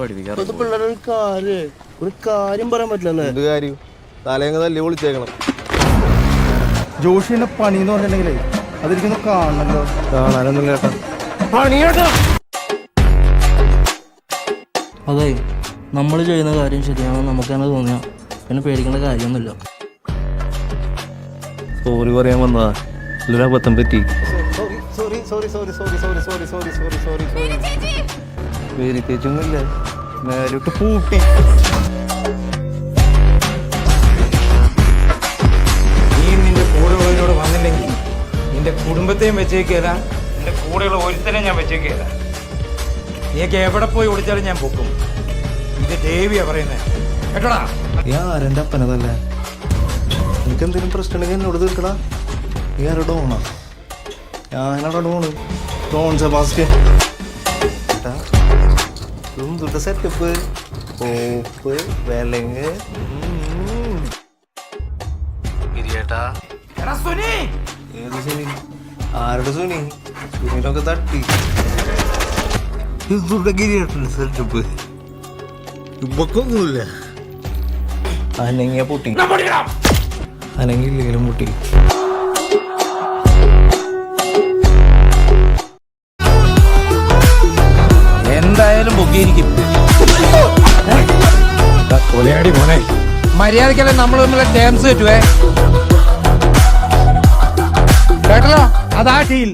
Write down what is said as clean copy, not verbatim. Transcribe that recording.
ഒരു കാര്യം പറയാൻ പറ്റില്ലല്ലേ? എന്ത് കാര്യം? തലേങ്ങ തല്ലി വിളിച്ചേക്കണം. ജോഷിന്റെ പണി എന്ന് പറഞ്ഞിട്ടുണ്ടെങ്കിലേ അതെനിക്കൊന്ന് കാണണല്ലോ. കാണാനൊന്നും കേട്ടാ പണിയോട്ടോ. അതെ, നമ്മൾ ചെയ്യുന്ന കാര്യം ശരിയാണെന്ന് നമുക്ക് തന്നെ തോന്നിയാ പിന്നെ പേടിക്കേണ്ട കാര്യമൊന്നുമില്ല. സോറി പറയാൻ വന്നതാ, നല്ലൊരു അബദ്ധം പറ്റി. പേര് ചേച്ചൊന്നുമില്ല, നേരിട്ട് പൂട്ടി. നീ നിന്റെ കൂടെയുള്ളവരോട് വന്നില്ലെങ്കിൽ നിന്റെ കുടുംബത്തെയും വെച്ചേക്കല്ല, നിന്റെ കൂടെയുള്ള ഒരുത്തനെ ഞാൻ വെച്ചേക്കല്ല. നീയൊക്കെ എവിടെ പോയി ഓടിച്ചാലും ഞാൻ പൊക്കും. ഇത് ദേവിയാ പറയുന്നത് കേട്ടോടാ. ആരെന്റെ അപ്പനതല്ലേ? എനിക്കെന്തെങ്കിലും പ്രശ്നം ഉണ്ടെങ്കിൽ എന്നോട് തീർക്കടാ. നീ ആരോ ഡോണാ? ഞാനാടാ ഡോണ്, ഡോൺ സെബാസ്റ്റ്യൻ. എന്തുട്ട സെറ്റപ്പ്, പോപ്പ് വിലങ്ങ്. ഏത് സുനി? ആരുടെ സുനി? സുനിനൊക്കെ തട്ടി. സെറ്റപ്പ് ഇപ്പൊക്കൊന്നുമില്ല. അനങ്ങിയ പൊട്ടി, അനങ്ങില്ലെങ്കിലും പൊട്ടി. എന്തായാലും പൊക്കിയിരിക്കും. കൊലയാടി മോനെ, മര്യാദക്കല്ലേ നമ്മൾ തമ്മിലുള്ള ടേംസ് കിട്ടുവേ കേട്ടല്ലോ. അതാ ടീൽ.